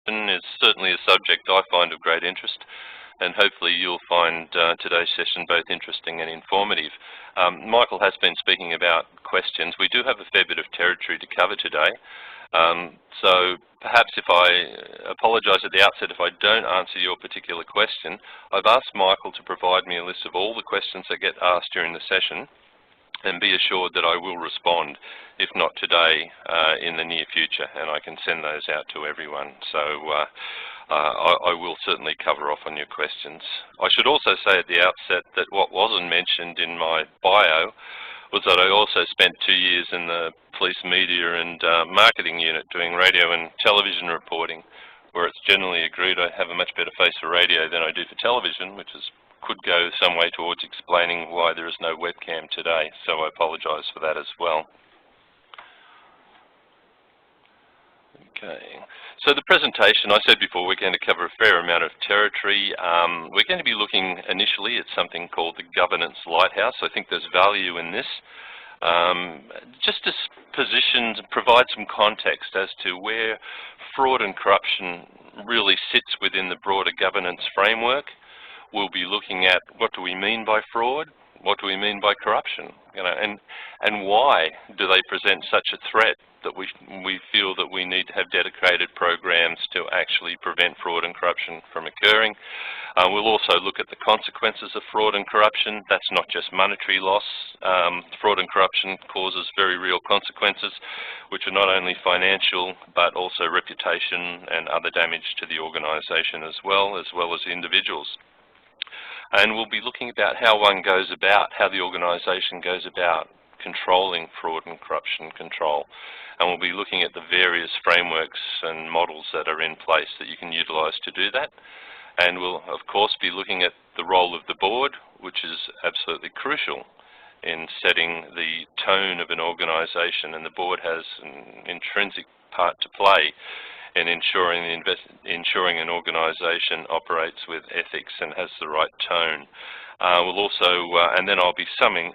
is certainly a subject I find of great interest, and hopefully you'll find today's session both interesting and informative. Michael has been speaking about questions. We do have a fair bit of territory to cover today, so perhaps if I apologise at the outset if I don't answer your particular question. I've asked Michael to provide me a list of all the questions that get asked during the session, and be assured that I will respond, if not today, in the near future, and I can send those out to everyone. So I will certainly cover off on your questions. I should also say at the outset that what wasn't mentioned in my bio was that I also spent 2 years in the police media and marketing unit doing radio and television reporting, where it's generally agreed I have a much better face for radio than I do for television, which could go some way towards explaining why there is no webcam today, so I apologise for that as well. Okay, so the presentation, I said before, we're going to cover a fair amount of territory. We're going to be looking initially at something called the Governance Lighthouse. I think there's value in this. Just to provide some context as to where fraud and corruption really sits within the broader governance framework. We'll be looking at what do we mean by fraud, what do we mean by corruption, and why do they present such a threat that we feel that we need to have dedicated programs to actually prevent fraud and corruption from occurring. We'll also look at the consequences of fraud and corruption. That's not just monetary loss. Fraud and corruption causes very real consequences, which are not only financial, but also reputation and other damage to the organisation as well as individuals. And we'll be looking about how the organisation goes about controlling fraud and corruption control. And we'll be looking at the various frameworks and models that are in place that you can utilise to do that. And we'll, of course, be looking at the role of the board, which is absolutely crucial in setting the tone of an organisation. And the board has an intrinsic part to play in ensuring an organisation operates with ethics and has the right tone. We'll also, and then I'll be summing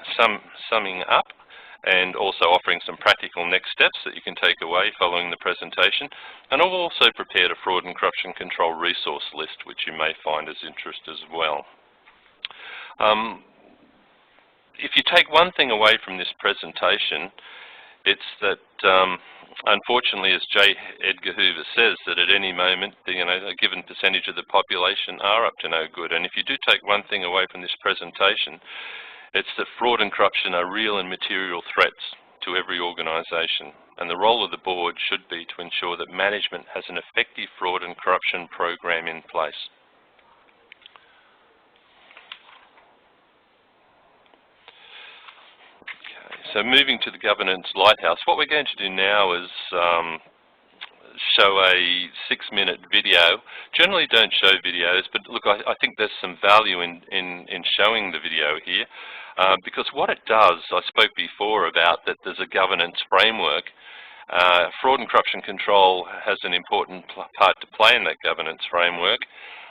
up and also offering some practical next steps that you can take away following the presentation. And I've also prepared a fraud and corruption control resource list, which you may find of interest as well. If you take one thing away from this presentation, it's that unfortunately, as J. Edgar Hoover says, that at any moment, a given percentage of the population are up to no good. And if you do take one thing away from this presentation, it's that fraud and corruption are real and material threats to every organisation. And the role of the board should be to ensure that management has an effective fraud and corruption program in place. So moving to the Governance Lighthouse, what we're going to do now is show a 6-minute video. Generally don't show videos, but look, I think there's some value in showing the video here, because what it does, I spoke before about that there's a governance framework. Fraud and corruption control has an important part to play in that governance framework.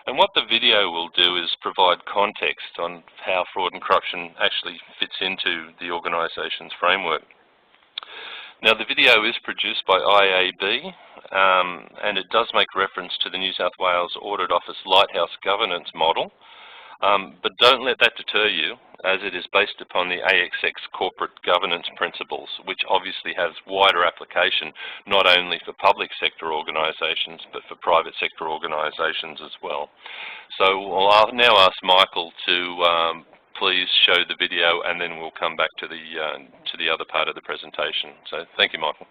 And what the video will do is provide context on how fraud and corruption actually fits into the organisation's framework. Now, the video is produced by IAB, and it does make reference to the New South Wales Audit Office Lighthouse Governance Model. But don't let that deter you, as it is based upon the ASX corporate governance principles, which obviously has wider application, not only for public sector organisations, but for private sector organisations as well. So I'll now ask Michael to please show the video, and then we'll come back to the other part of the presentation. So thank you, Michael.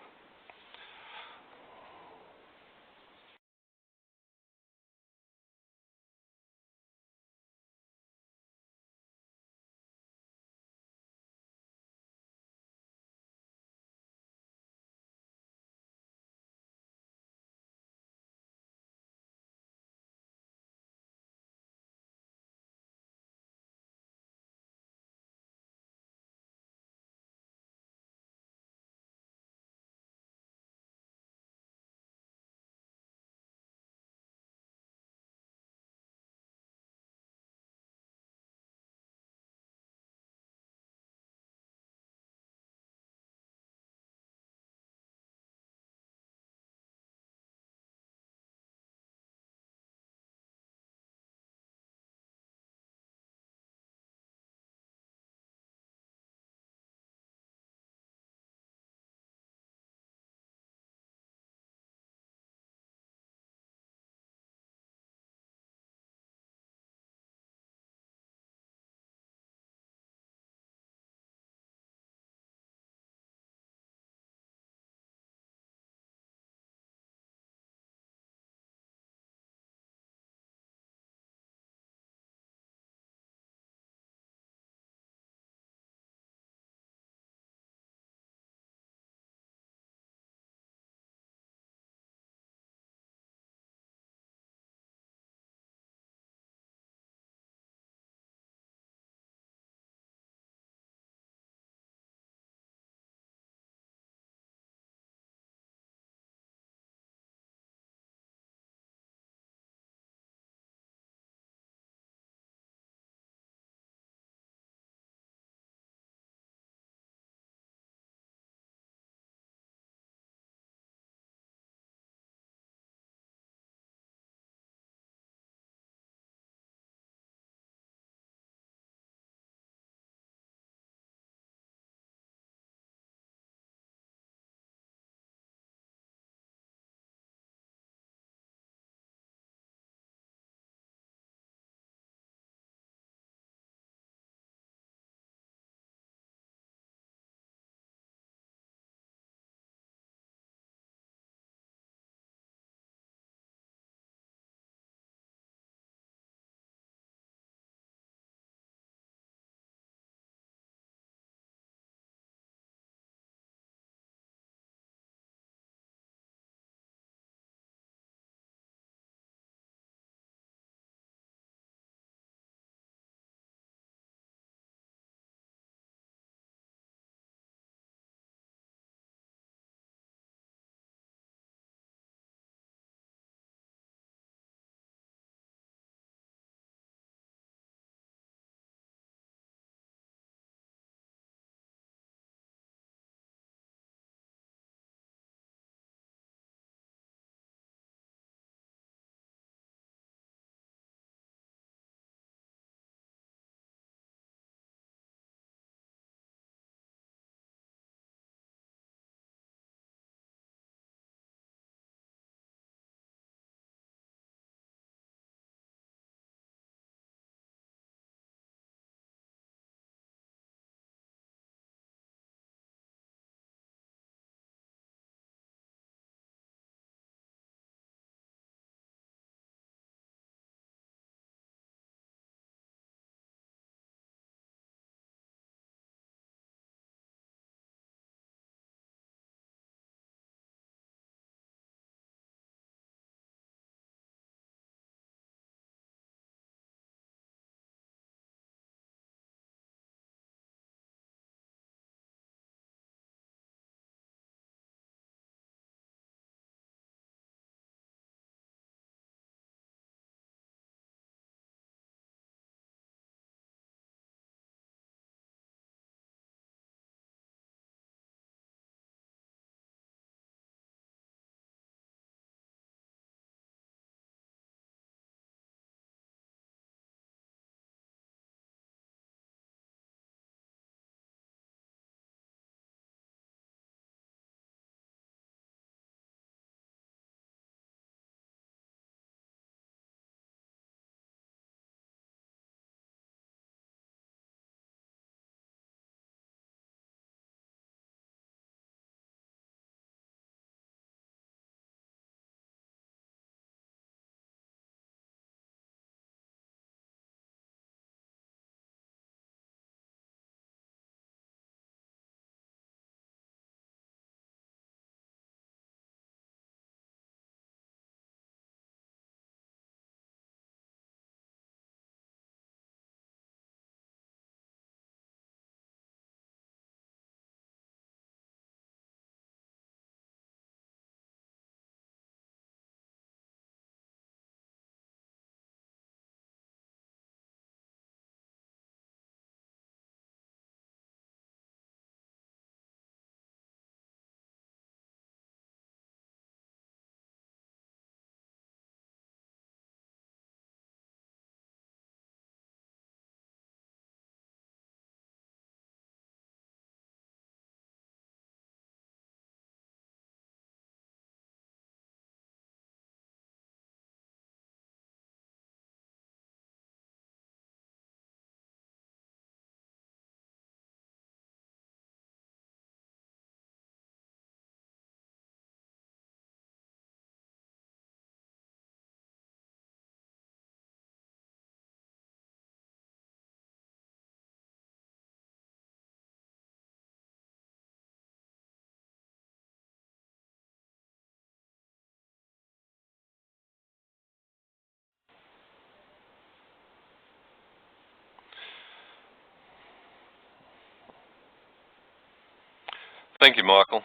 Thank you, Michael.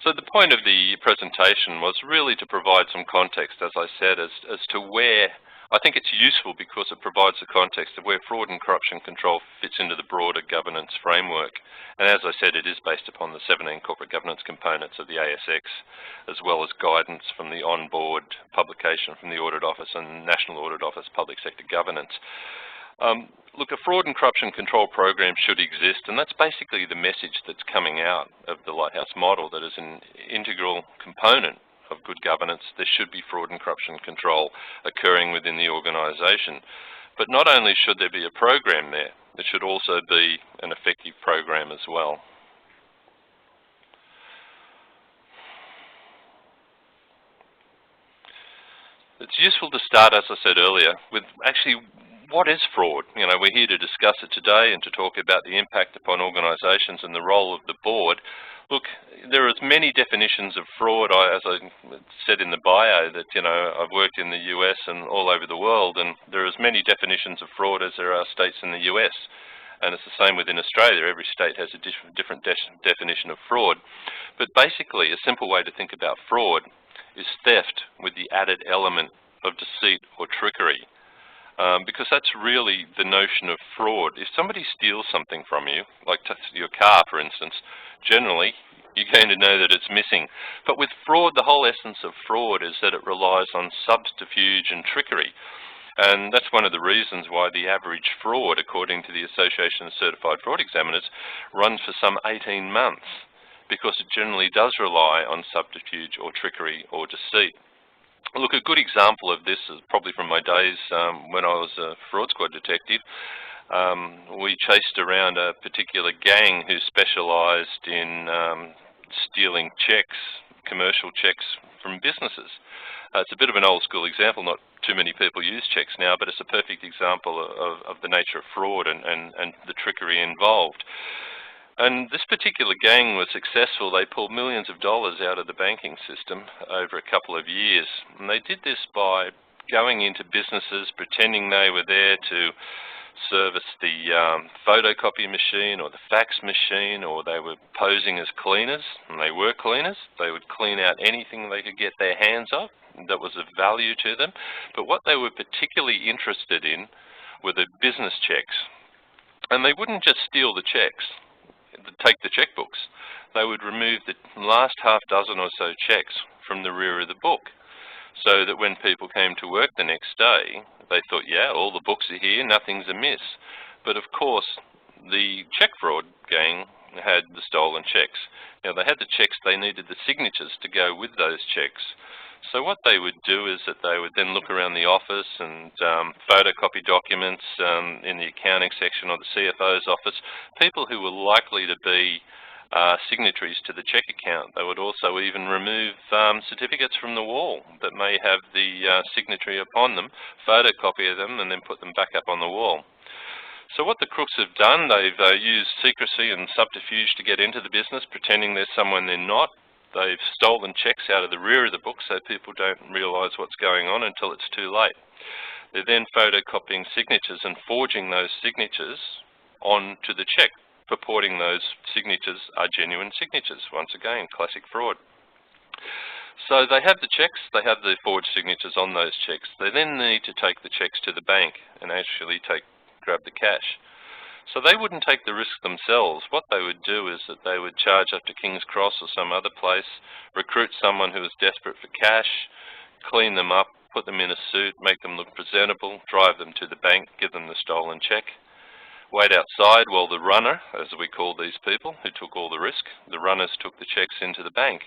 So the point of the presentation was really to provide some context, as I said, as to where I think it's useful because it provides the context of where fraud and corruption control fits into the broader governance framework. And as I said, it is based upon the 17 corporate governance components of the ASX, as well as guidance from the on-board publication from the Audit Office and National Audit Office Public Sector Governance. Look, a fraud and corruption control program should exist, and that's basically the message that's coming out of the Lighthouse model, that is an integral component of good governance. There should be fraud and corruption control occurring within the organisation. But not only should there be a program there, it should also be an effective program as well. It's useful to start, as I said earlier, with actually what is fraud? You know, we're here to discuss it today and to talk about the impact upon organisations and the role of the board. Look, there are as many definitions of fraud, as I said in the bio, that, you know, I've worked in the US and all over the world, and there are as many definitions of fraud as there are states in the US. And it's the same within Australia. Every state has a different definition of fraud. But basically, a simple way to think about fraud is theft with the added element of deceit or trickery. Because that's really the notion of fraud. If somebody steals something from you, like your car for instance, generally you're going to know that it's missing. But with fraud, the whole essence of fraud is that it relies on subterfuge and trickery. And that's one of the reasons why the average fraud, according to the Association of Certified Fraud Examiners, runs for some 18 months, because it generally does rely on subterfuge or trickery or deceit. Look, a good example of this is probably from my days when I was a fraud squad detective. We chased around a particular gang who specialised in stealing checks, commercial checks from businesses. It's a bit of an old school example, not too many people use checks now, but it's a perfect example of the nature of fraud and the trickery involved. And this particular gang was successful. They pulled millions of dollars out of the banking system over a couple of years. And they did this by going into businesses, pretending they were there to service the photocopy machine or the fax machine, or they were posing as cleaners, and they were cleaners. They would clean out anything they could get their hands on that was of value to them. But what they were particularly interested in were the business checks. And they wouldn't just steal the checks, take the checkbooks. They would remove the last half dozen or so checks from the rear of the book, so that when people came to work the next day, they thought, yeah, all the books are here, nothing's amiss. But of course, the check fraud gang had the stolen checks. Now, they had the checks, they needed the signatures to go with those checks. So what they would do is that they would then look around the office and photocopy documents in the accounting section or the CFO's office, people who were likely to be signatories to the check account. They would also even remove certificates from the wall that may have the signatory upon them, photocopy them, and then put them back up on the wall. So what the crooks have done, they've used secrecy and subterfuge to get into the business, pretending there's someone they're not. They've stolen checks out of the rear of the book so people don't realise what's going on until it's too late. They're then photocopying signatures and forging those signatures onto the check, purporting those signatures are genuine signatures. Once again, classic fraud. So they have the checks, they have the forged signatures on those checks. They then need to take the checks to the bank and actually grab the cash. So they wouldn't take the risk themselves. What they would do is that they would charge up to King's Cross or some other place, recruit someone who was desperate for cash, clean them up, put them in a suit, make them look presentable, drive them to the bank, give them the stolen check, wait outside while the runner, as we call these people who took all the risk, the runners took the checks into the bank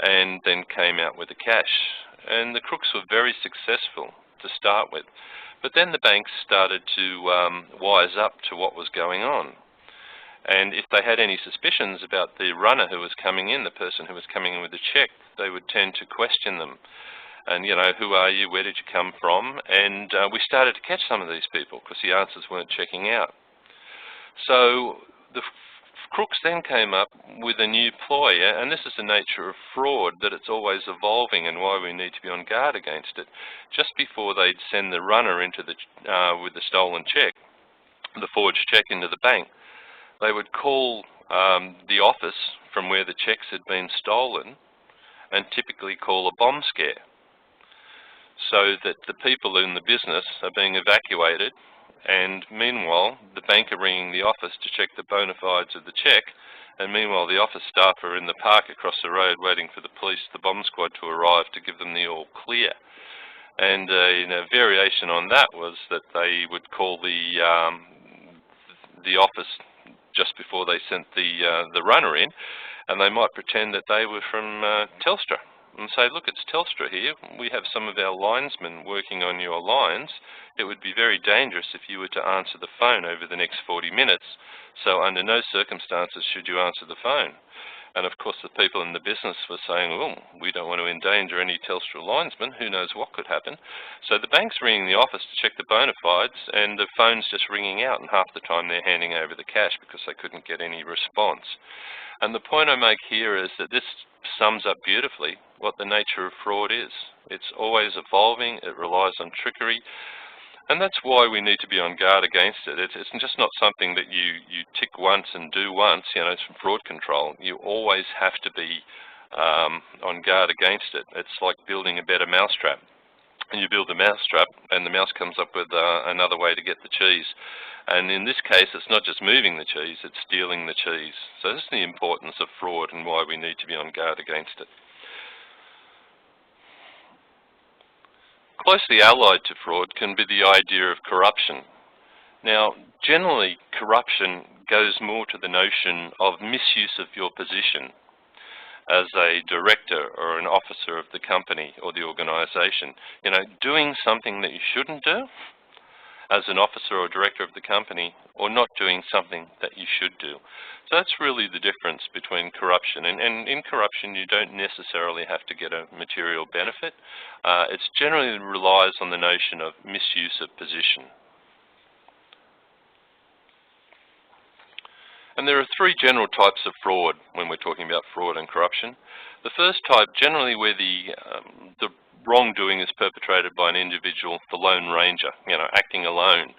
and then came out with the cash. And the crooks were very successful to start with. But then the banks started to wise up to what was going on. And if they had any suspicions about the runner who was coming in, the person who was coming in with the check, they would tend to question them. And, you know, who are you? Where did you come from? And we started to catch some of these people because the answers weren't checking out. So the crooks then came up with a new ploy, and this is the nature of fraud, that it's always evolving and why we need to be on guard against it. Just before they'd send the runner into the with the stolen check, the forged check, into the bank, they would call the office from where the checks had been stolen and typically call a bomb scare, so that the people in the business are being evacuated, and meanwhile the bank are ringing the office to check the bona fides of the check, and meanwhile the office staff are in the park across the road waiting for the police, the bomb squad, to arrive to give them the all clear. And a variation on that was that they would call the office just before they sent the runner in, and they might pretend that they were from Telstra and say, look, it's Telstra here. We have some of our linesmen working on your lines. It would be very dangerous if you were to answer the phone over the next 40 minutes, so under no circumstances should you answer the phone. And of course the people in the business were saying, well, we don't want to endanger any Telstra linesmen, who knows what could happen. So the bank's ringing the office to check the bona fides, and the phone's just ringing out, and half the time they're handing over the cash because they couldn't get any response. And the point I make here is that this sums up beautifully what the nature of fraud is. It's always evolving, it relies on trickery, and that's why we need to be on guard against it. It's just not something that you tick once and do once, it's from fraud control. You always have to be on guard against it. It's like building a better mousetrap. And you build a mousetrap and the mouse comes up with another way to get the cheese. And in this case, it's not just moving the cheese, it's stealing the cheese. So this is the importance of fraud and why we need to be on guard against it. Closely allied to fraud can be the idea of corruption. Now, generally, corruption goes more to the notion of misuse of your position as a director or an officer of the company or the organisation. Doing something that you shouldn't do as an officer or director of the company, or not doing something that you should do. So that's really the difference between corruption. And in corruption, you don't necessarily have to get a material benefit. It generally relies on the notion of misuse of position. And there are three general types of fraud when we're talking about fraud and corruption. The first type, generally where the wrongdoing is perpetrated by an individual, the Lone Ranger, acting alone.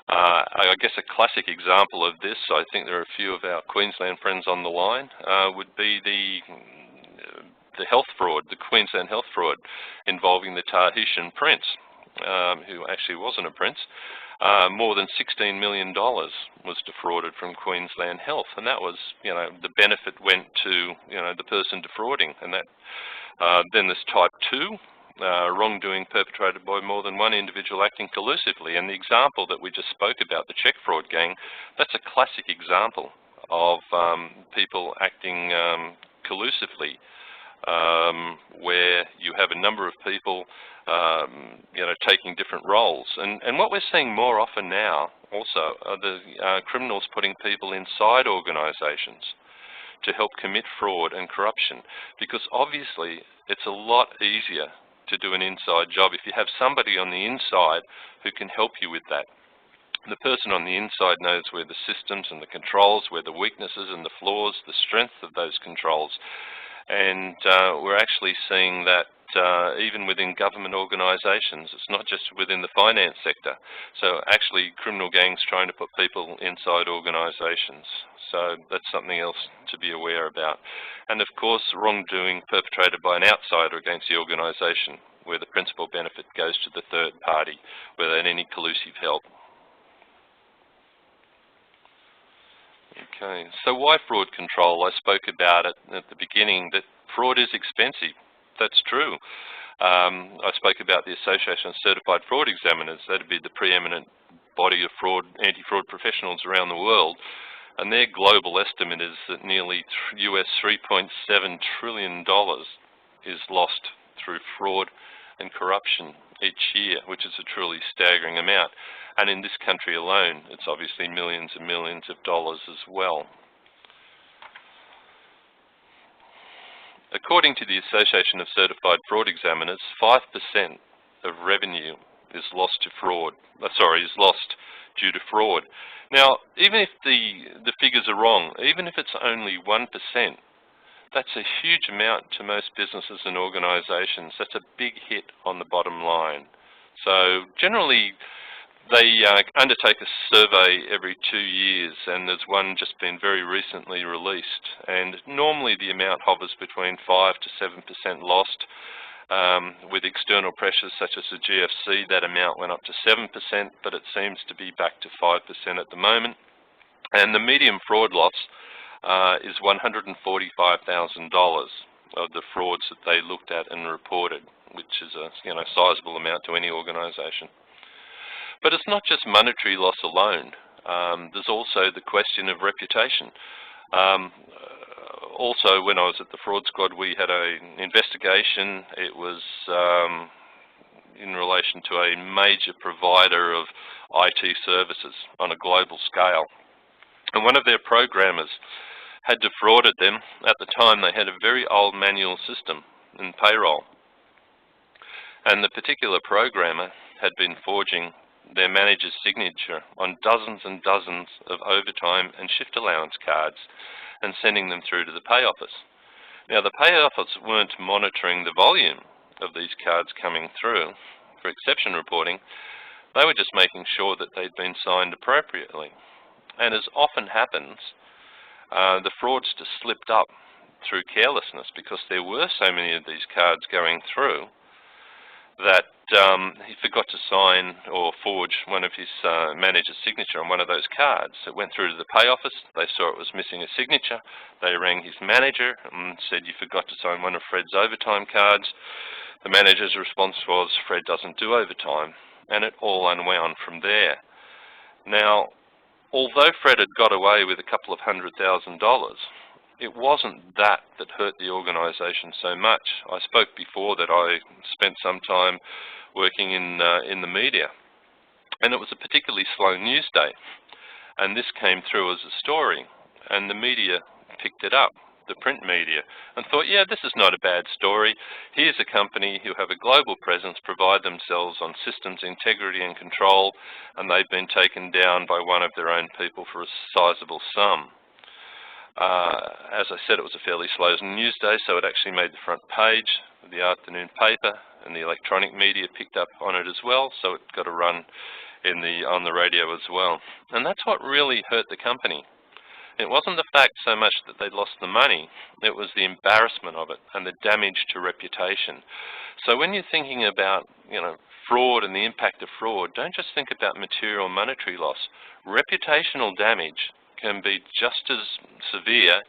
I guess a classic example of this, I think there are a few of our Queensland friends on the line, would be the health fraud, the Queensland health fraud involving the Tahitian prince, who actually wasn't a prince. More than $16 million was defrauded from Queensland Health, and that was, the benefit went to, the person defrauding. And that then there's type 2, wrongdoing perpetrated by more than one individual acting collusively. And the example that we just spoke about, the check fraud gang, that's a classic example of people acting collusively, where you have a number of people taking different roles. And what we're seeing more often now also are the criminals putting people inside organisations to help commit fraud and corruption, because obviously it's a lot easier to do an inside job if you have somebody on the inside who can help you with that. The person on the inside knows where the systems and the controls, where the weaknesses and the flaws, the strength of those controls. And we're actually seeing that even within government organisations. It's not just within the finance sector. So actually criminal gangs trying to put people inside organisations. So that's something else to be aware about. And of course, wrongdoing perpetrated by an outsider against the organisation, where the principal benefit goes to the third party without any collusive help. Okay, so why fraud control? I spoke about it at the beginning, that fraud is expensive. That's true. I spoke about the Association of Certified Fraud Examiners. That'd be the preeminent body of fraud, anti-fraud professionals around the world. And their global estimate is that nearly US $3.7 trillion is lost through fraud and corruption each year, which is a truly staggering amount. And in this country alone, it's obviously millions and millions of dollars as well. According to the Association of Certified Fraud Examiners, 5% of revenue is lost to fraud. Is lost due to fraud. Now, even if the figures are wrong, even if it's only 1%, that's a huge amount to most businesses and organisations. That's a big hit on the bottom line. So generally, They undertake a survey every 2 years, and there's one just been very recently released. And normally the amount hovers between 5 to 7% lost. With external pressures such as the GFC, that amount went up to 7%, but it seems to be back to 5% at the moment. And the median fraud loss is $145,000 of the frauds that they looked at and reported, which is a sizable amount to any organisation. But it's not just monetary loss alone. There's also the question of reputation. Also, when I was at the Fraud Squad, we had an investigation. It was in relation to a major provider of IT services on a global scale. And one of their programmers had defrauded them. At the time, they had a very old manual system in payroll. And the particular programmer had been forging their manager's signature on dozens and dozens of overtime and shift allowance cards and sending them through to the pay office. Now, the pay office weren't monitoring the volume of these cards coming through for exception reporting. They were just making sure that they'd been signed appropriately. And as often happens, the fraudster slipped up through carelessness because there were so many of these cards going through that he forgot to sign or forge one of his manager's signature on one of those cards. It went through to the pay office. They saw it was missing a signature. They rang his manager and said, "You forgot to sign one of Fred's overtime cards." The manager's response was, "Fred doesn't do overtime," and it all unwound from there. Now, although Fred had got away with a couple of $100,000, it wasn't that hurt the organisation so much. I spoke before that I spent some time working in the media, and it was a particularly slow news day. And this came through as a story, and the media picked it up, the print media, and thought, yeah, this is not a bad story. Here's a company who have a global presence, provide themselves on systems integrity and control, and they've been taken down by one of their own people for a sizable sum. As I said, it was a fairly slow news day, so it actually made the front page of the afternoon paper, and the electronic media picked up on it as well, so it got a run on the radio as well. And that's what really hurt the company. It wasn't the fact so much that they'd lost the money, it was the embarrassment of it and the damage to reputation. So when you're thinking about, fraud and the impact of fraud, don't just think about material monetary loss. Reputational damage can be just as severe,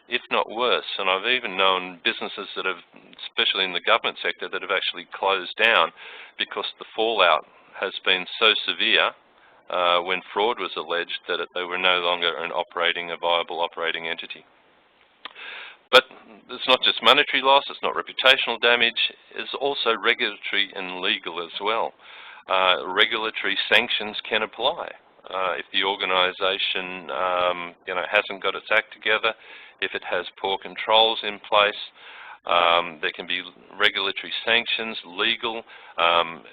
if not worse. And I've even known businesses that have, especially in the government sector, that have actually closed down because the fallout has been so severe when fraud was alleged that they were no longer a viable operating entity. But it's not just monetary loss, it's not reputational damage, it's also regulatory and legal as well. Regulatory sanctions can apply. If the organisation hasn't got its act together, if it has poor controls in place, there can be regulatory sanctions, legal.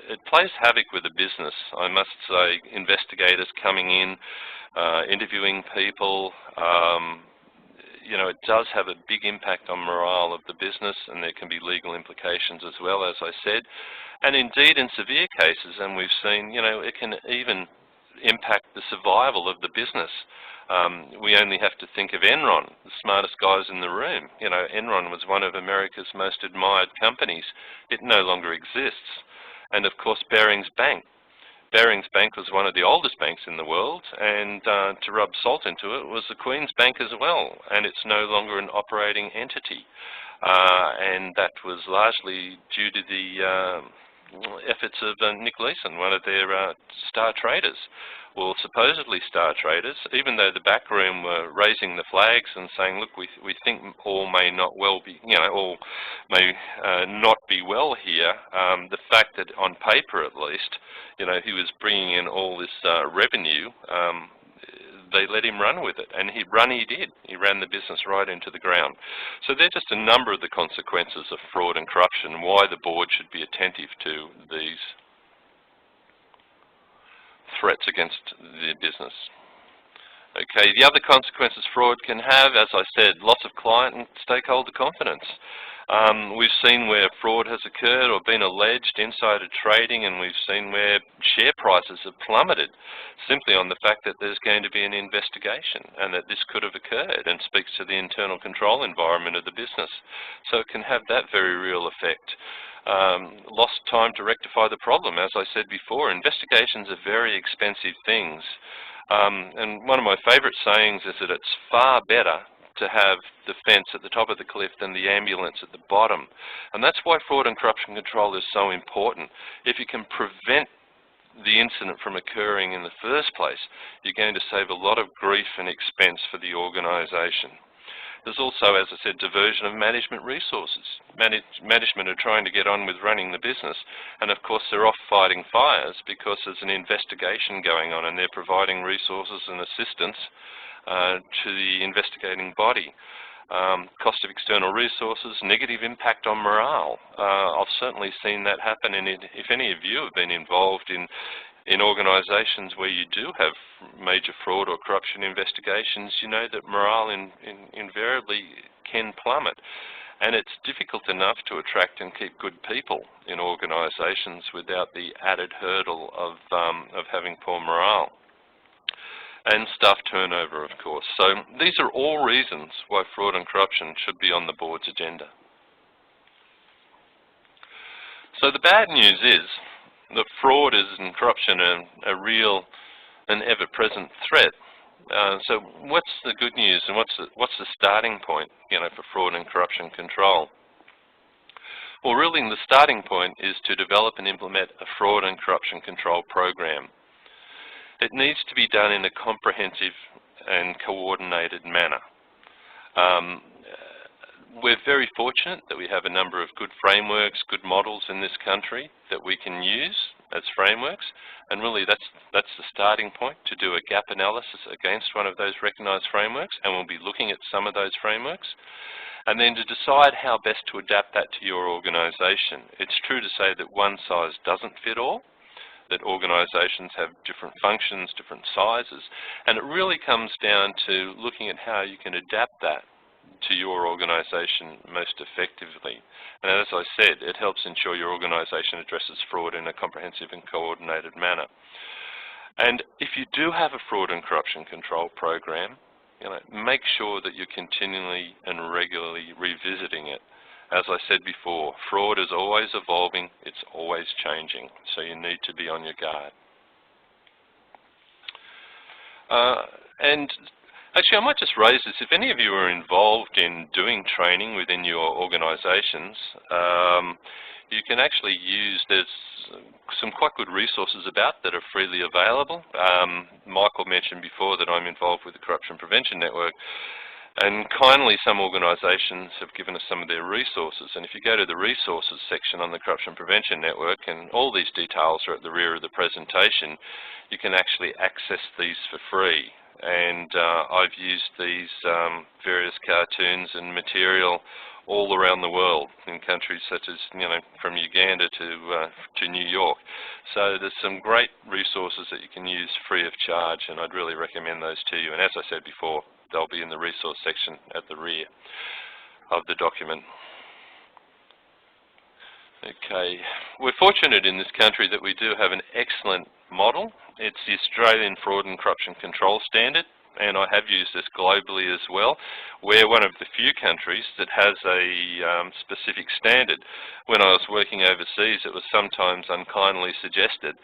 It plays havoc with the business. I must say, investigators coming in, interviewing people, it does have a big impact on morale of the business, and there can be legal implications as well, as I said. And indeed, in severe cases, and we've seen, it can even impact the survival of the business. We only have to think of Enron, the smartest guys in the room. Enron was one of America's most admired companies. It no longer exists. And of course, Barings Bank. Barings Bank was one of the oldest banks in the world, and to rub salt into it was the Queen's Bank as well, and it's no longer an operating entity. And that was largely due to the efforts of Nick Leeson, one of their star traders. Well, supposedly star traders, even though the backroom were raising the flags and saying, look, we think all may not well be, all may not be well here, the fact that on paper at least, he was bringing in all this revenue, they let him run with it, and he did. He ran the business right into the ground. So they're just a number of the consequences of fraud and corruption, and why the board should be attentive to these threats against the business. Okay, the other consequences fraud can have, as I said, loss of client and stakeholder confidence. We've seen where fraud has occurred or been alleged, insider trading, and we've seen where share prices have plummeted simply on the fact that there's going to be an investigation and that this could have occurred, and speaks to the internal control environment of the business. So it can have that very real effect. Lost time to rectify the problem. As I said before, investigations are very expensive things. And one of my favourite sayings is that it's far better to have the fence at the top of the cliff than the ambulance at the bottom. And that's why fraud and corruption control is so important. If you can prevent the incident from occurring in the first place, you're going to save a lot of grief and expense for the organisation. There's also, as I said, diversion of management resources. Management are trying to get on with running the business, and of course they're off fighting fires because there's an investigation going on and they're providing resources and assistance to the investigating body. Cost of external resources, negative impact on morale. I've certainly seen that happen, and if any of you have been involved in organisations where you do have major fraud or corruption investigations, you know that morale invariably can plummet. And it's difficult enough to attract and keep good people in organisations without the added hurdle of having poor morale. And staff turnover, of course. So these are all reasons why fraud and corruption should be on the board's agenda. So the bad news is that fraud and corruption are a real and ever-present threat. So what's the good news, and what's the starting point, for fraud and corruption control? Well, really the starting point is to develop and implement a fraud and corruption control program. It needs to be done in a comprehensive and coordinated manner. We're very fortunate that we have a number of good frameworks, good models in this country that we can use as frameworks, and really that's the starting point, to do a gap analysis against one of those recognised frameworks, and we'll be looking at some of those frameworks, and then to decide how best to adapt that to your organisation. It's true to say that one size doesn't fit all, that organisations have different functions, different sizes, and it really comes down to looking at how you can adapt that to your organisation most effectively. And as I said, it helps ensure your organisation addresses fraud in a comprehensive and coordinated manner. And if you do have a fraud and corruption control program, make sure that you're continually and regularly revisiting it. As I said before, fraud is always evolving, it's always changing, so you need to be on your guard. And actually, I might just raise this. If any of you are involved in doing training within your organisations, you can actually use, there's some quite good resources about that are freely available. Michael mentioned before that I'm involved with the Corruption Prevention Network, and kindly some organisations have given us some of their resources. And if you go to the resources section on the Corruption Prevention Network, and all these details are at the rear of the presentation, you can actually access these for free. And I've used these various cartoons and material all around the world in countries such as, from Uganda to New York. So there's some great resources that you can use free of charge, and I'd really recommend those to you. And as I said before, they'll be in the resource section at the rear of the document. Okay, we're fortunate in this country that we do have an excellent model. It's the Australian Fraud and Corruption Control Standard, and I have used this globally as well. We're one of the few countries that has a specific standard. When I was working overseas, it was sometimes unkindly suggested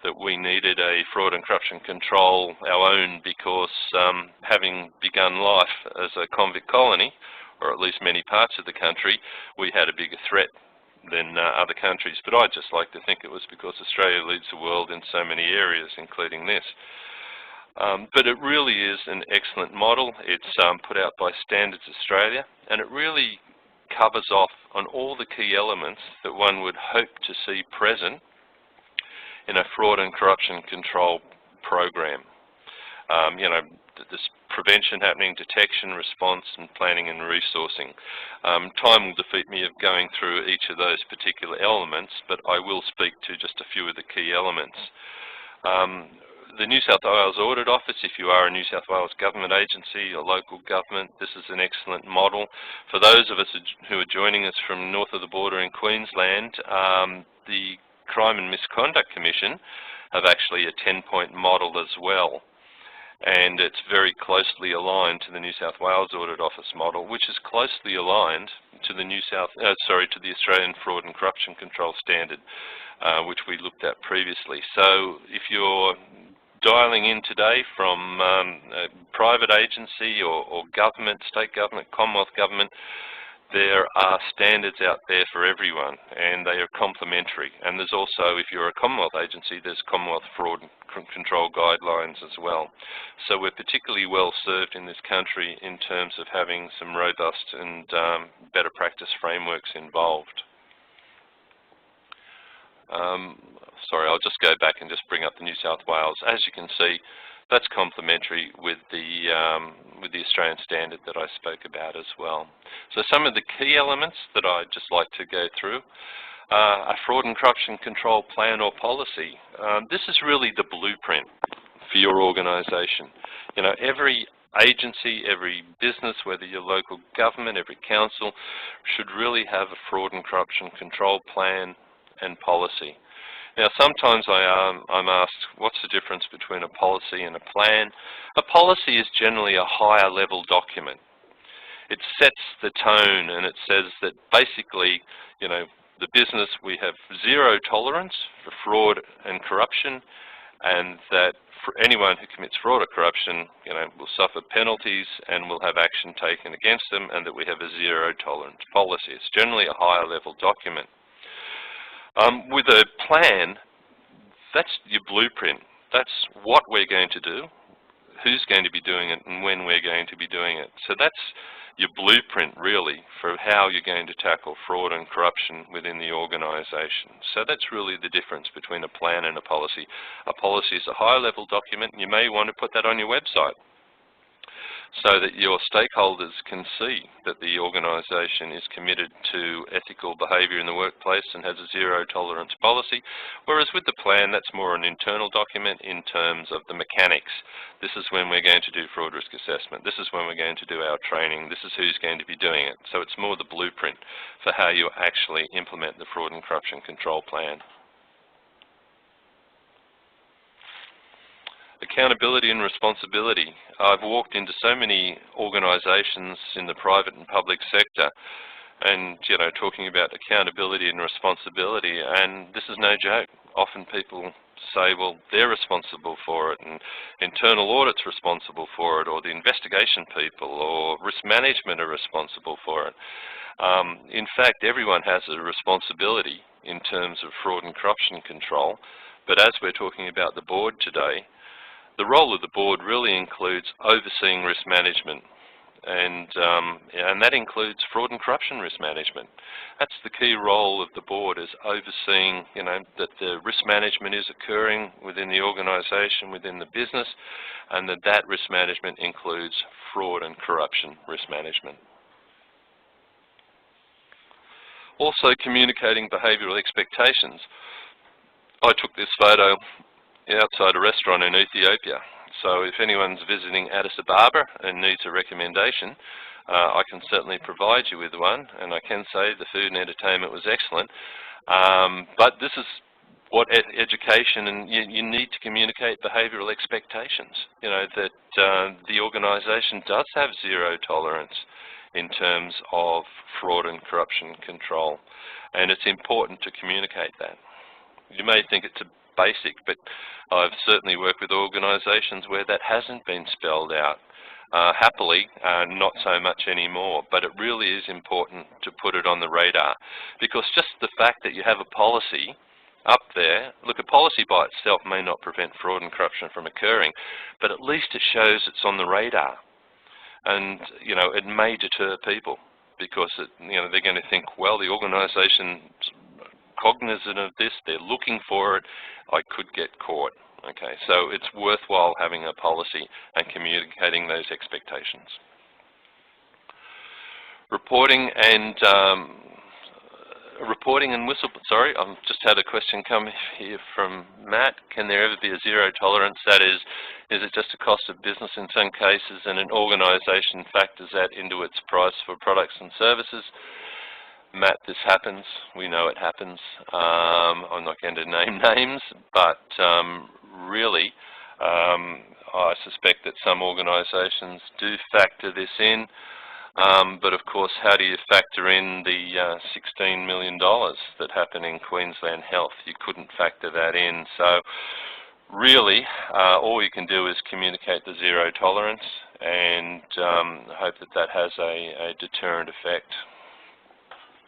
that we needed a fraud and corruption control our own because having begun life as a convict colony, or at least many parts of the country, we had a bigger threat than other countries. But I'd just like to think it was because Australia leads the world in so many areas, including this. But it really is an excellent model. It's put out by Standards Australia, and it really covers off on all the key elements that one would hope to see present in a fraud and corruption control program. This prevention happening, detection, response, and planning and resourcing. Time will defeat me of going through each of those particular elements, but I will speak to just a few of the key elements. the New South Wales Audit Office, if you are a New South Wales government agency or local government, this is an excellent model. For those of us who are joining us from north of the border in Queensland, the Crime and Misconduct Commission have actually a 10-point model as well. And it's very closely aligned to the New South Wales Audit Office model, which is closely aligned to the to the Australian Fraud and Corruption Control Standard, which we looked at previously. So if you're dialing in today from a private agency or government, state government, Commonwealth government, there are standards out there for everyone, and they are complementary. And there's also, if you're a Commonwealth agency, there's Commonwealth Fraud Control Guidelines as well. So we're particularly well served in this country in terms of having some robust and better practice frameworks involved. Sorry, I'll just go back and just bring up the New South Wales. As you can see, that's complementary with the Australian standard that I spoke about as well. So some of the key elements that I'd just like to go through, a fraud and corruption control plan or policy. This is really the blueprint for your organisation. You know, every agency, every business, whether you're local government, every council, should really have a fraud and corruption control plan and policy. Now, sometimes I'm asked, what's the difference between a policy and a plan? A policy is generally a higher level document. It sets the tone, and it says that basically, you know, the business, we have zero tolerance for fraud and corruption, and that for anyone who commits fraud or corruption, you know, will suffer penalties and will have action taken against them, and that we have a zero tolerance policy. It's generally a higher level document. With a plan, that's your blueprint. That's what we're going to do, who's going to be doing it, and when we're going to be doing it. So that's your blueprint, really, for how you're going to tackle fraud and corruption within the organisation. So that's really the difference between a plan and a policy. A policy is a higher level document, and you may want to put that on your website so that your stakeholders can see that the organisation is committed to ethical behaviour in the workplace and has a zero tolerance policy. Whereas with the plan, that's more an internal document in terms of the mechanics. This is when we're going to do fraud risk assessment. This is when we're going to do our training. This is who's going to be doing it. So it's more the blueprint for how you actually implement the fraud and corruption control plan. Accountability and responsibility. I've walked into so many organisations in the private and public sector and, you know, talking about accountability and responsibility, and this is no joke. Often people say, well, they're responsible for it, and internal audit's responsible for it, or the investigation people or risk management are responsible for it. In fact, everyone has a responsibility in terms of fraud and corruption control, but as we're talking about the board today, the role of the board really includes overseeing risk management, and that includes fraud and corruption risk management. That's the key role of the board, is overseeing, you know, that the risk management is occurring within the organisation, within the business, and that risk management includes fraud and corruption risk management. Also, communicating behavioural expectations. I took this photo outside a restaurant in Ethiopia. So if anyone's visiting Addis Ababa and needs a recommendation, I can certainly provide you with one, and I can say the food and entertainment was excellent. But this is what education, and you need to communicate behavioural expectations. You know, that the organisation does have zero tolerance in terms of fraud and corruption control, and it's important to communicate that. You may think it's a basic, but I've certainly worked with organisations where that hasn't been spelled out. Happily, not so much anymore, but it really is important to put it on the radar, because just the fact that you have a policy up there, look, a policy by itself may not prevent fraud and corruption from occurring, but at least it shows it's on the radar, and you know, it may deter people, because you know, they're going to think, well, the organisation's cognizant of this, they're looking for it, I could get caught. Okay, so it's worthwhile having a policy and communicating those expectations. Reporting and reporting and sorry, I've just had a question come here from Matt. Can there ever be a zero tolerance? That is it just a cost of business in some cases and an organisation factors that into its price for products and services? Matt, this happens. We know it happens. I'm not going to name names, but really, I suspect that some organisations do factor this in. But of course, how do you factor in the $16 million that happened in Queensland Health? You couldn't factor that in. So really, all you can do is communicate the zero tolerance and hope that that has a deterrent effect.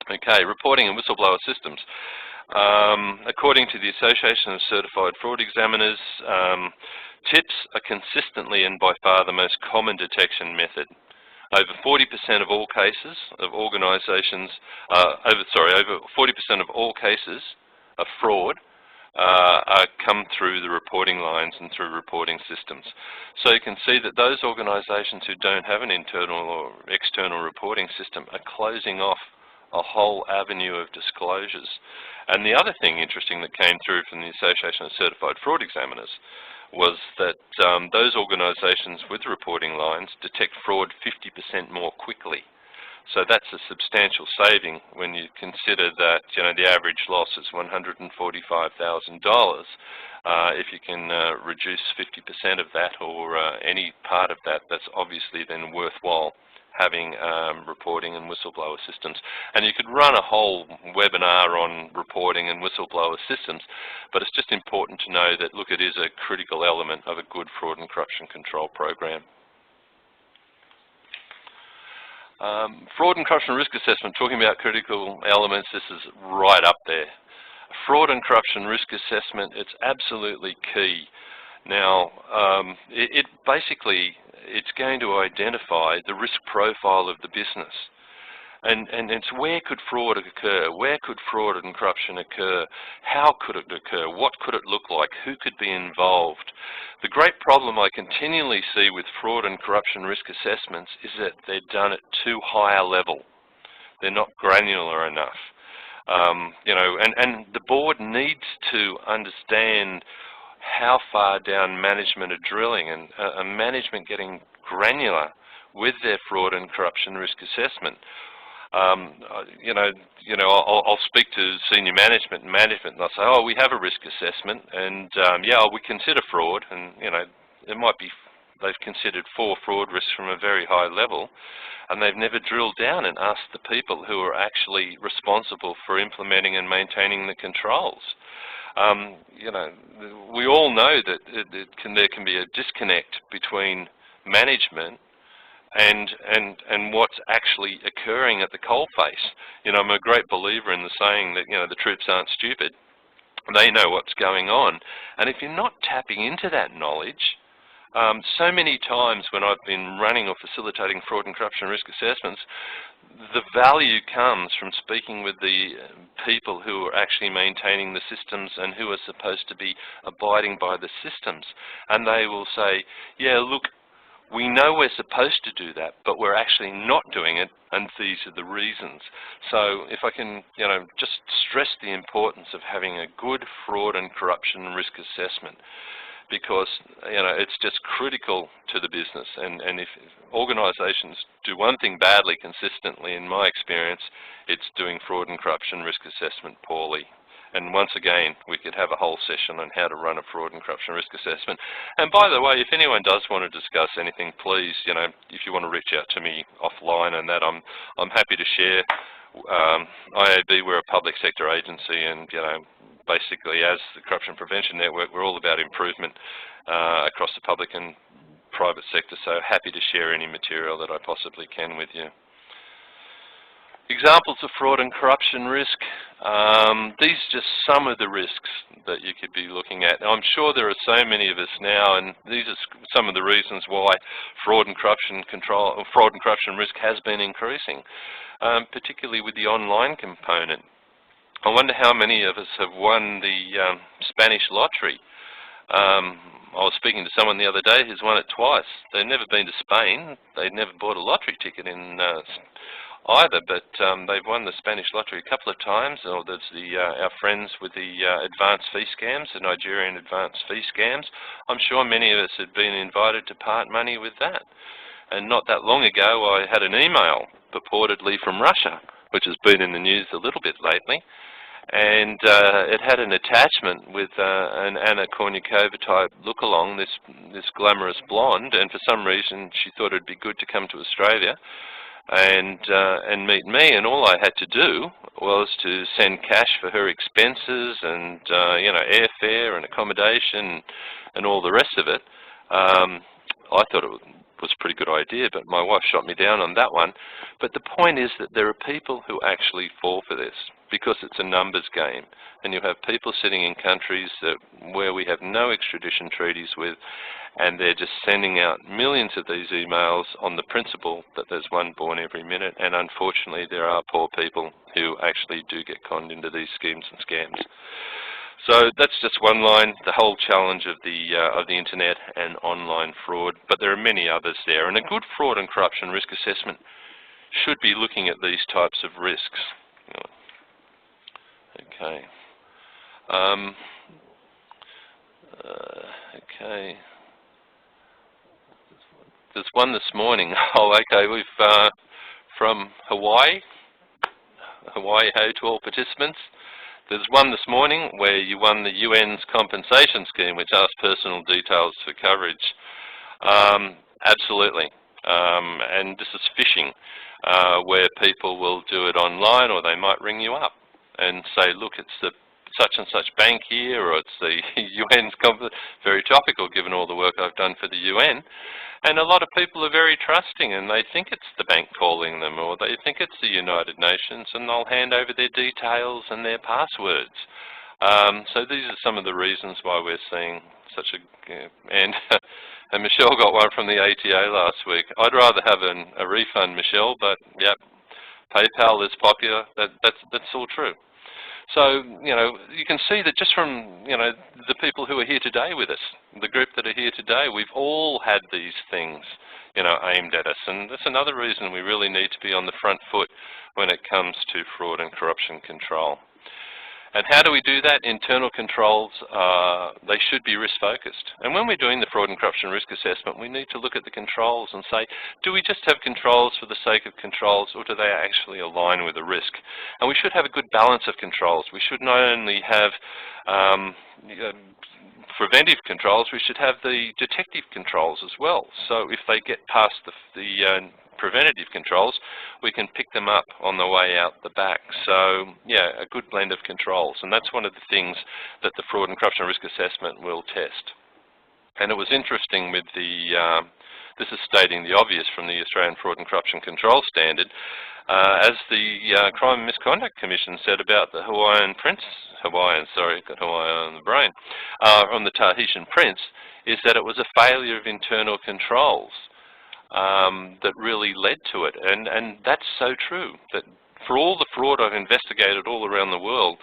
Okay, reporting and whistleblower systems. According to the Association of Certified Fraud Examiners, tips are consistently and by far the most common detection method. Over 40% of all cases of organisations, over 40% of all cases of fraud come through the reporting lines and through reporting systems. So you can see that those organisations who don't have an internal or external reporting system are closing off a whole avenue of disclosures. And the other thing interesting that came through from the Association of Certified Fraud Examiners was that those organisations with reporting lines detect fraud 50% more quickly. So that's a substantial saving when you consider that the average loss is $145,000. If you can reduce 50% of that or any part of that, that's obviously then worthwhile having reporting and whistleblower systems. And you could run a whole webinar on reporting and whistleblower systems, but it's just important to know that, look, it is a critical element of a good fraud and corruption control program. Fraud and corruption risk assessment, talking about critical elements, this is right up there. Fraud and corruption risk assessment, it's absolutely key. Now, it basically, it's going to identify the risk profile of the business. And it's where could fraud occur? Where could fraud and corruption occur? How could it occur? What could it look like? Who could be involved? The great problem I continually see with fraud and corruption risk assessments is that they're done at too high a level. They're not granular enough. And the board needs to understand how far down management are drilling and management getting granular with their fraud and corruption risk assessment. I'll speak to senior management and they'll say, oh, we have a risk assessment and yeah, we consider fraud, and it might be they've considered 4 fraud risks from a very high level, and they've never drilled down and asked the people who are actually responsible for implementing and maintaining the controls. We all know that there can be a disconnect between management and what's actually occurring at the coalface. I'm a great believer in the saying that the troops aren't stupid. They know what's going on, and if you're not tapping into that knowledge, so many times when I've been running or facilitating fraud and corruption risk assessments, the value comes from speaking with the people who are actually maintaining the systems and who are supposed to be abiding by the systems. And they will say, yeah, look, we know we're supposed to do that, but we're actually not doing it, and these are the reasons. So if I can, just stress the importance of having a good fraud and corruption risk assessment, because it's just critical to the business. And if organisations do one thing badly consistently, in my experience, it's doing fraud and corruption risk assessment poorly. And once again, we could have a whole session on how to run a fraud and corruption risk assessment. And by the way, if anyone does want to discuss anything, please, if you want to reach out to me offline and that, I'm happy to share. IAB, we're a public sector agency, and basically as the Corruption Prevention Network, we're all about improvement across the public and private sector, so happy to share any material that I possibly can with you. Examples of fraud and corruption risk. These are just some of the risks that you could be looking at. Now, I'm sure there are so many of us now, and these are some of the reasons why fraud and corruption risk has been increasing, particularly with the online component. I wonder how many of us have won the Spanish lottery. I was speaking to someone the other day who's won it twice. They'd never been to Spain. They'd never bought a lottery ticket in either, but they've won the Spanish lottery a couple of times, or there's our friends with the advanced fee scams, the Nigerian advanced fee scams. I'm sure many of us had been invited to part money with that. And not that long ago, I had an email purportedly from Russia, which has been in the news a little bit lately, and it had an attachment with an Anna Kournikova type look-along, this glamorous blonde, and for some reason she thought it'd be good to come to Australia and meet me, and all I had to do was to send cash for her expenses and you know, airfare and accommodation and all the rest of it. I thought it was a pretty good idea, but my wife shot me down on that one. But the point is that there are people who actually fall for this because it's a numbers game, and you have people sitting in countries where we have no extradition treaties with, and they're just sending out millions of these emails on the principle that there's one born every minute, and unfortunately there are poor people who actually do get conned into these schemes and scams. So that's just one line, the whole challenge of the internet and online fraud, but there are many others there. And a good fraud and corruption risk assessment should be looking at these types of risks. Okay. Okay. There's one this morning. Oh, okay. We've from Hawaii Ho to all participants. There's one this morning where you won the UN's compensation scheme, which asks personal details for coverage. Absolutely. And this is phishing, where people will do it online, or they might ring you up and say, look, it's the such and such bank here, or it's the UN's conference. Very topical given all the work I've done for the UN. And a lot of people are very trusting, and they think it's the bank calling them, or they think it's the United Nations, and they'll hand over their details and their passwords. So these are some of the reasons why we're seeing such a, and Michelle got one from the ATA last week. I'd rather have a refund, Michelle, but yep, PayPal is popular. That's all true. So, you know, you can see that just from, you know, the people who are here today with us, the group that are here today, we've all had these things, you know, aimed at us. And that's another reason we really need to be on the front foot when it comes to fraud and corruption control. And how do we do that? Internal controls, they should be risk-focused. And when we're doing the fraud and corruption risk assessment, we need to look at the controls and say, do we just have controls for the sake of controls, or do they actually align with the risk? And we should have a good balance of controls. We should not only have preventive controls, we should have the detective controls as well. So if they get past the preventative controls, we can pick them up on the way out the back. So yeah, a good blend of controls, and that's one of the things that the fraud and corruption risk assessment will test. And it was interesting with the, this is stating the obvious from the Australian Fraud and Corruption Control Standard, as the Crime and Misconduct Commission said about the got Hawaii on the brain, on the Tahitian prince, is that it was a failure of internal controls that really led to it. And that's so true, that for all the fraud I've investigated all around the world,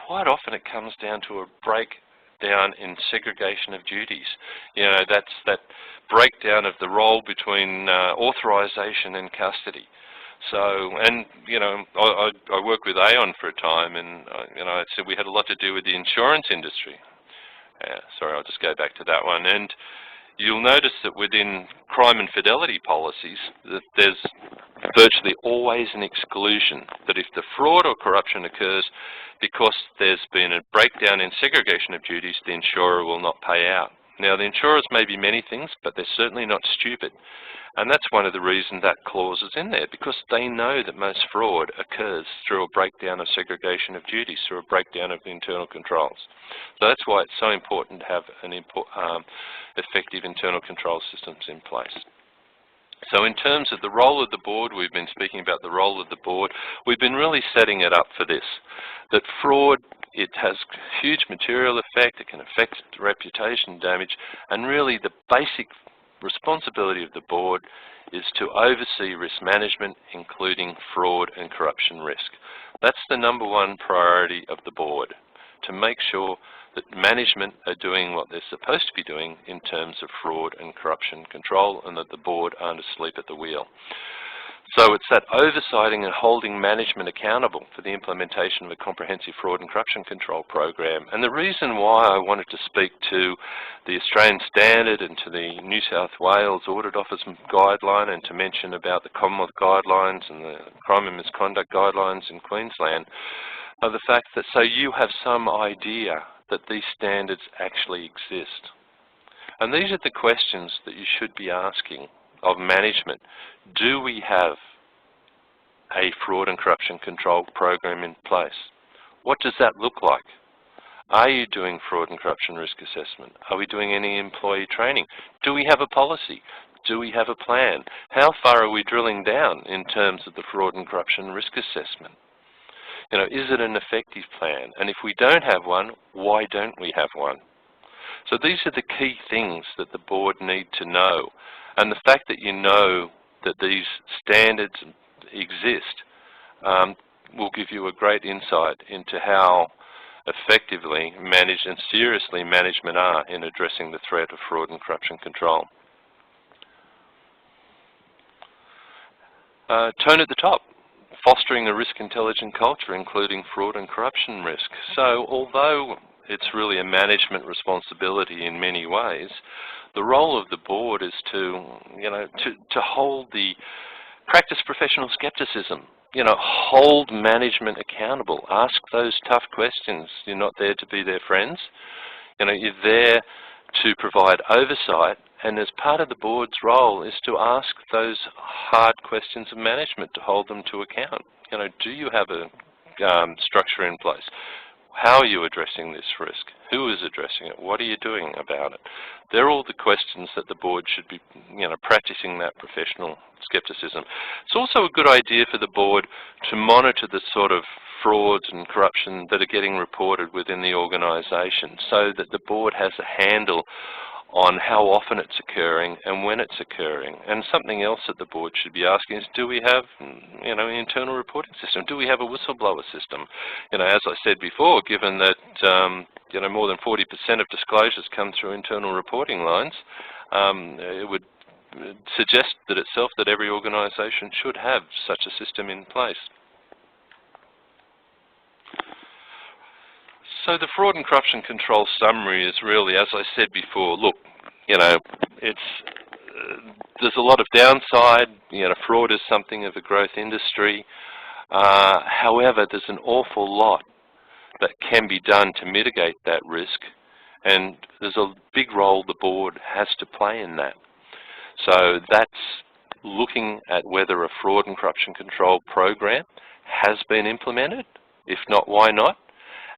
quite often it comes down to a breakdown in segregation of duties. You know, that's that breakdown of the role between authorization and custody. So, and you know, I worked with Aon for a time, and you know, I said we had a lot to do with the insurance industry. Sorry, I'll just go back to that one. And you'll notice that within crime and fidelity policies, that there's virtually always an exclusion, that if the fraud or corruption occurs because there's been a breakdown in segregation of duties, the insurer will not pay out. Now, the insurers may be many things, but they're certainly not stupid. And that's one of the reasons that clause is in there, because they know that most fraud occurs through a breakdown of segregation of duties, through a breakdown of the internal controls. So that's why it's so important to have an effective internal control systems in place. So in terms of the role of the board, we've been speaking about the role of the board. We've been really setting it up for this, that fraud, it has huge material effect, it can affect reputation damage, and really the basic responsibility of the board is to oversee risk management, including fraud and corruption risk. That's the #1 priority of the board, to make sure that management are doing what they're supposed to be doing in terms of fraud and corruption control, and that the board aren't asleep at the wheel. So it's that oversighting and holding management accountable for the implementation of a comprehensive fraud and corruption control program. And the reason why I wanted to speak to the Australian Standard and to the New South Wales Audit Office guideline, and to mention about the Commonwealth guidelines and the crime and misconduct guidelines in Queensland, are the fact that so you have some idea that these standards actually exist. And these are the questions that you should be asking of management. Do we have a fraud and corruption control program in place? What does that look like? Are you doing fraud and corruption risk assessment? Are we doing any employee training? Do we have a policy? Do we have a plan? How far are we drilling down in terms of the fraud and corruption risk assessment? You know, is it an effective plan? And if we don't have one, why don't we have one? So these are the key things that the board need to know. And the fact that you know that these standards exist will give you a great insight into how effectively managed and seriously management are in addressing the threat of fraud and corruption control. Tone at the top, fostering a risk-intelligent culture, including fraud and corruption risk. So although it's really a management responsibility in many ways, the role of the board is to hold the practice professional skepticism, hold management accountable, ask those tough questions. You're not there to be their friends. You're there to provide oversight, and as part of the board's role is to ask those hard questions of management, to hold them to account. Do you have a structure in place? How are you addressing this risk? Who is addressing it? What are you doing about it? They're all the questions that the board should be, practicing that professional skepticism. It's also a good idea for the board to monitor the sort of frauds and corruption that are getting reported within the organisation, so that the board has a handle on how often it's occurring and when it's occurring. And something else that the board should be asking is, do we have, an internal reporting system? Do we have a whistleblower system? As I said before, given that, more than 40% of disclosures come through internal reporting lines, it would suggest that itself that every organisation should have such a system in place. So the fraud and corruption control summary is really, as I said before, look, there's a lot of downside. Fraud is something of a growth industry. However, there's an awful lot that can be done to mitigate that risk, and there's a big role the board has to play in that. So that's looking at whether a fraud and corruption control program has been implemented. If not, why not?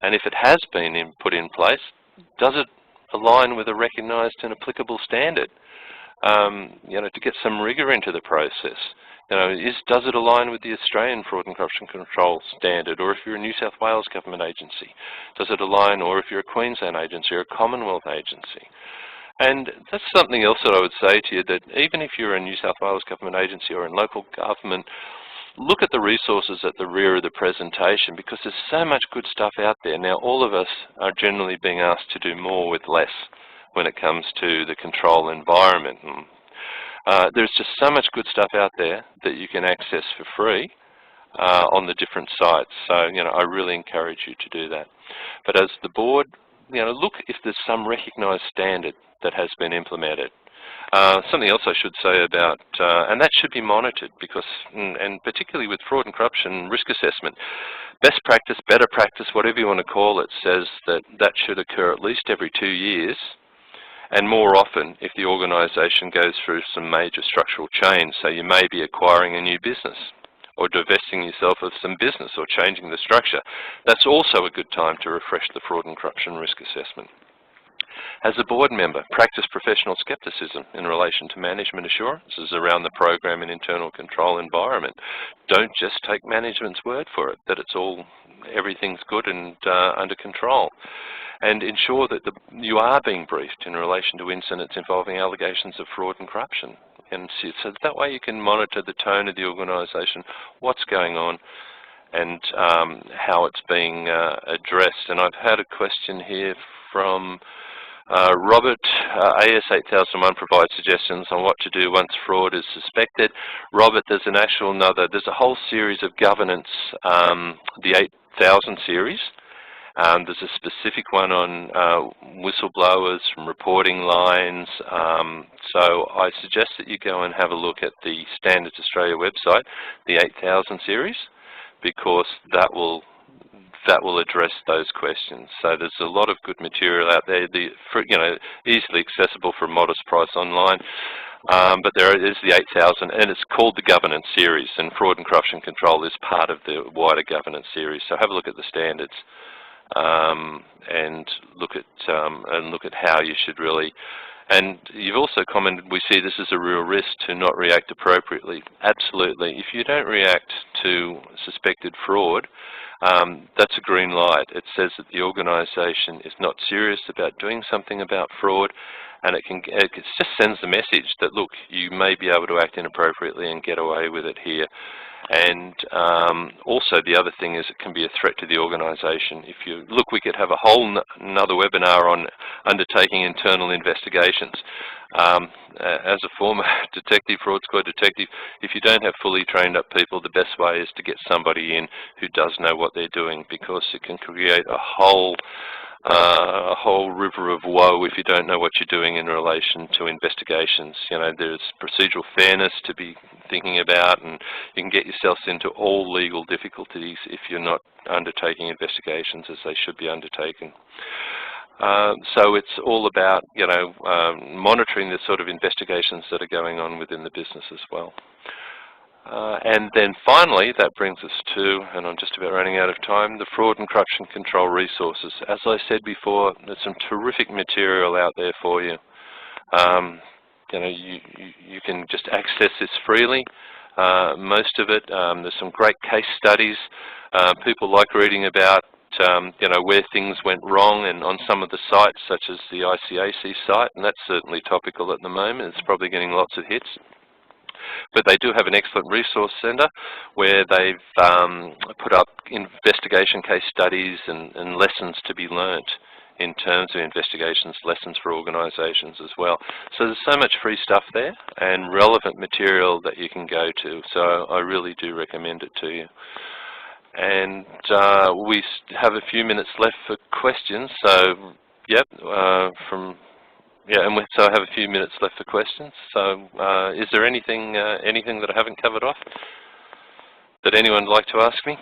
And if it has been put in place, does it align with a recognised and applicable standard? To get some rigour into the process. Does it align with the Australian Fraud and Corruption Control Standard? Or if you're a New South Wales government agency, does it align? Or if you're a Queensland agency or a Commonwealth agency? And that's something else that I would say to you, that even if you're a New South Wales government agency or in local government, look at the resources at the rear of the presentation, because there's so much good stuff out there. Now, all of us are generally being asked to do more with less when it comes to the control environment. There's just so much good stuff out there that you can access for free on the different sites. So, I really encourage you to do that. But as the board, look if there's some recognised standard that has been implemented. Something else I should say about, and that should be monitored, because, and particularly with fraud and corruption risk assessment, best practice, better practice, whatever you want to call it, says that that should occur at least every 2 years, and more often if the organisation goes through some major structural change. So you may be acquiring a new business, or divesting yourself of some business, or changing the structure. That's also a good time to refresh the fraud and corruption risk assessment. As a board member, practice professional skepticism in relation to management assurances around the program and internal control environment. Don't just take management's word for it, that everything's good and under control. And ensure that you are being briefed in relation to incidents involving allegations of fraud and corruption. And so that way you can monitor the tone of the organisation, what's going on, and how it's being addressed. And I've had a question here from Robert, AS 8001 provides suggestions on what to do once fraud is suspected. Robert, there's a whole series of governance, the 8000 series. There's a specific one on whistleblowers from reporting lines. So I suggest that you go and have a look at the Standards Australia website, the 8000 series, because that will address those questions. So there's a lot of good material out there, easily accessible for a modest price online. But there is the 8000, and it's called the Governance Series, and Fraud and Corruption Control is part of the wider Governance Series. So have a look at the standards and look at how you should really. And you've also commented, we see this as a real risk to not react appropriately. Absolutely. If you don't react to suspected fraud, that's a green light. It says that the organisation is not serious about doing something about fraud, and it just sends the message that, look, you may be able to act inappropriately and get away with it here. And also the other thing is it can be a threat to the organisation. If you look, we could have a whole another webinar on undertaking internal investigations. As a former detective, fraud squad detective, if you don't have fully trained up people, the best way is to get somebody in who does know what they're doing, because it can create a whole river of woe if you don't know what you're doing in relation to investigations. You know, there's procedural fairness to be thinking about, and you can get yourselves into all legal difficulties if you're not undertaking investigations as they should be undertaken. So it's all about, monitoring the sort of investigations that are going on within the business as well. And then finally, that brings us to, and I'm just about running out of time, the Fraud and Corruption Control resources. As I said before, there's some terrific material out there for you. You can just access this freely, most of it. There's some great case studies. People like reading about where things went wrong, and on some of the sites, such as the IIA site, and that's certainly topical at the moment. It's probably getting lots of hits. But they do have an excellent resource centre where they've put up investigation case studies and lessons to be learnt in terms of investigations, lessons for organisations as well. So there's so much free stuff there and relevant material that you can go to. So I really do recommend it to you. And we have a few minutes left for questions. So, yep, so I have a few minutes left for questions. So, is there anything that I haven't covered off that anyone would like to ask me?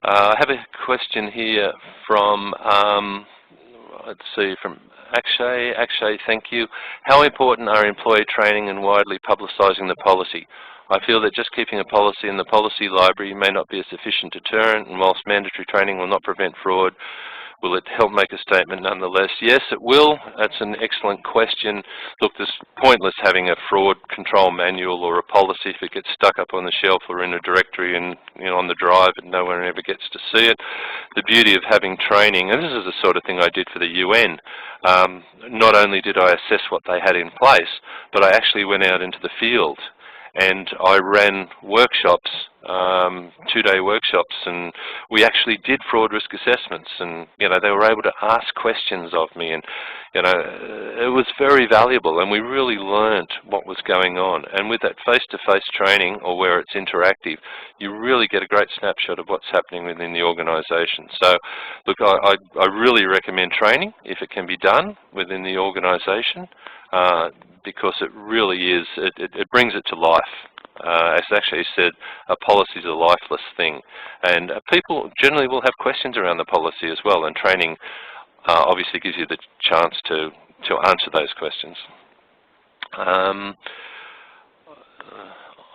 I have a question here from, let's see, from Akshay. Akshay, thank you. How important are employee training and widely publicising the policy? I feel that just keeping a policy in the policy library may not be a sufficient deterrent, and whilst mandatory training will not prevent fraud, will it help make a statement nonetheless? Yes, it will. That's an excellent question. Look, it's pointless having a fraud control manual or a policy if it gets stuck up on the shelf or in a directory and on the drive and no one ever gets to see it. The beauty of having training, and this is the sort of thing I did for the UN, not only did I assess what they had in place, but I actually went out into the field and I ran workshops, two-day workshops, and we actually did fraud risk assessments, and they were able to ask questions of me, and it was very valuable, and we really learnt what was going on. And with that face-to-face training, or where it's interactive, you really get a great snapshot of what's happening within the organisation. So look, I really recommend training if it can be done within the organisation, because it really is, it brings it to life. As actually said, a policy is a lifeless thing, and people generally will have questions around the policy as well, and training obviously gives you the chance to answer those questions.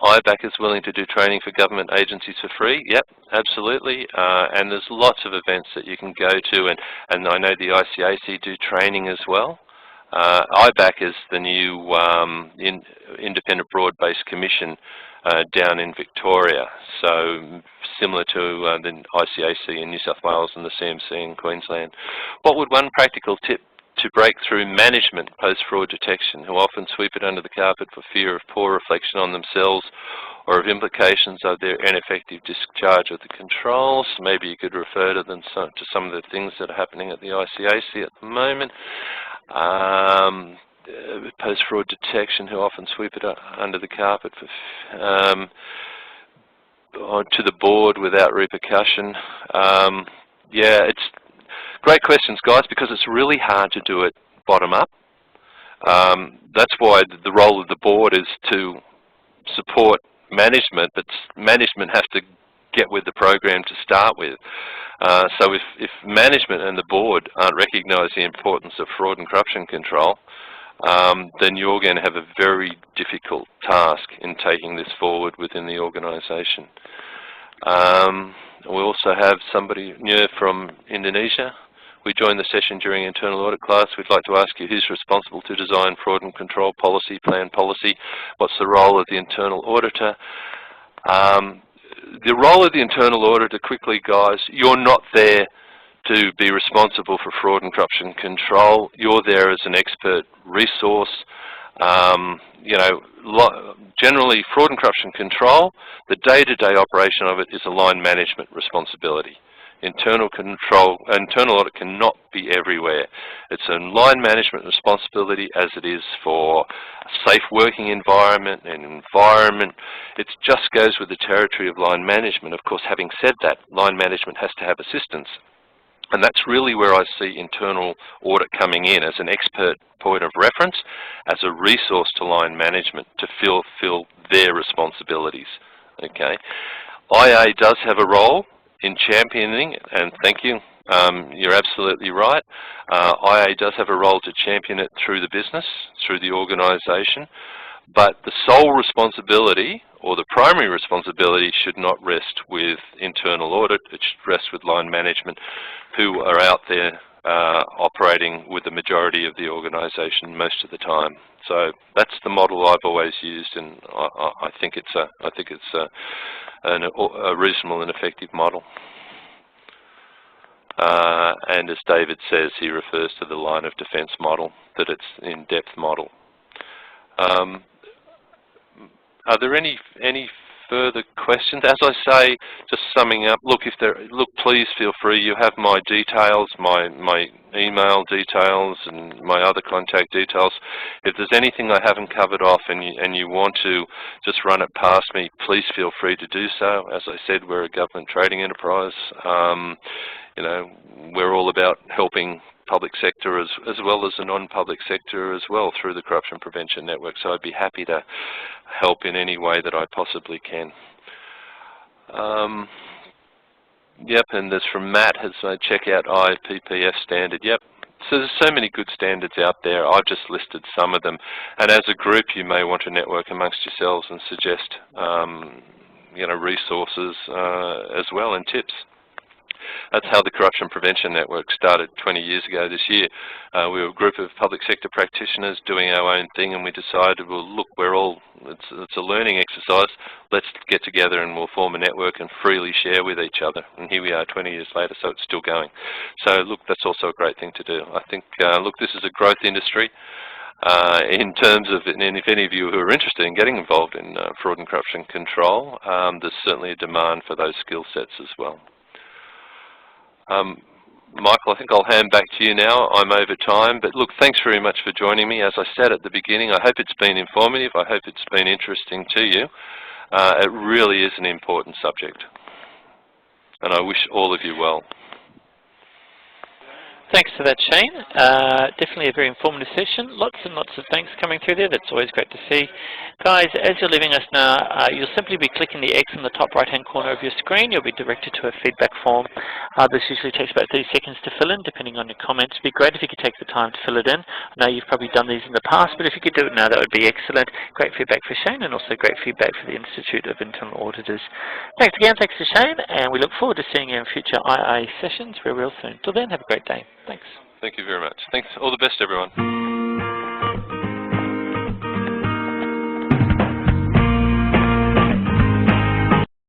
IIAC is willing to do training for government agencies for free. Yep, absolutely. And there's lots of events that you can go to, and I know the ICAC do training as well. IIAC is the new independent broad-based commission down in Victoria, so similar to the ICAC in New South Wales and the CMC in Queensland. What would one practical tip to break through management post-fraud detection, who often sweep it under the carpet for fear of poor reflection on themselves or of implications of their ineffective discharge of the controls. Maybe you could refer to some of the things that are happening at the IIA-Australia at the moment. Post-fraud detection, who often sweep it under the carpet for, to the board without repercussion. Yeah, it's great questions, guys, because it's really hard to do it bottom up. That's why the role of the board is to support management, but management has to get with the program to start with. So if management and the board aren't recognise the importance of fraud and corruption control, then you're going to have a very difficult task in taking this forward within the organisation. We also have somebody new from Indonesia. We joined the session during internal audit class. We'd like to ask you who's responsible to design fraud and control policy, plan policy. What's the role of the internal auditor? The role of the internal auditor, quickly guys, you're not there to be responsible for fraud and corruption control. You're there as an expert resource. You know, generally fraud and corruption control, the day-to-day operation of it is a line management responsibility. Internal audit cannot be everywhere. It's a line management responsibility as it is for a safe working environment and environment. It just goes with the territory of line management. Of course, having said that, line management has to have assistance. And that's really where I see internal audit coming in as an expert point of reference, as a resource to line management to fill their responsibilities. Okay, IA does have a role in championing, and thank you, you're absolutely right. IA does have a role to champion it through the business, through the organisation, but the sole responsibility or the primary responsibility should not rest with internal audit. It should rest with line management, who are out there operating with the majority of the organisation most of the time. So that's the model I've always used, and I think it's a reasonable and effective model. And as David says, he refers to the line of defence model, that it's an in-depth model. Are there any further questions? As I say, just summing up, look, please feel free. You have my details, my email details, and my other contact details. If there's anything I haven't covered off and you want to just run it past me, please feel free to do so. As I said, we're a government trading enterprise. You know, we're all about helping public sector as well as the non-public sector as well through the Corruption Prevention Network. So I'd be happy to help in any way that I possibly can. Yep, and there's from Matt, has check out IPPF standard. Yep. So there's so many good standards out there. I've just listed some of them. And as a group, you may want to network amongst yourselves and suggest you know, resources as well, and tips. That's how the Corruption Prevention Network started 20 years ago this year. We were a group of public sector practitioners doing our own thing, and we decided, well, look, it's a learning exercise. Let's get together and we'll form a network and freely share with each other. And here we are 20 years later, so it's still going. So look, that's also a great thing to do. I think, look, this is a growth industry. In terms of, and if any of you who are interested in getting involved in fraud and corruption control, there's certainly a demand for those skill sets as well. Michael, I think I'll hand back to you now. I'm over time, but look, thanks very much for joining me. As I said at the beginning, I hope it's been informative. I hope it's been interesting to you. It really is an important subject, and I wish all of you well. Thanks for that, Shane. Definitely a very informative session. Lots and lots of thanks coming through there. That's always great to see. Guys, as you're leaving us now, you'll simply be clicking the X in the top right-hand corner of your screen. You'll be directed to a feedback form. This usually takes about 30 seconds to fill in, depending on your comments. It'd be great if you could take the time to fill it in. I know you've probably done these in the past, but if you could do it now, that would be excellent. Great feedback for Shane, and also great feedback for the Institute of Internal Auditors. Thanks again, thanks to Shane, and we look forward to seeing you in future IA sessions real soon. Till then, have a great day. Thanks. Thank you very much. Thanks. All the best, everyone.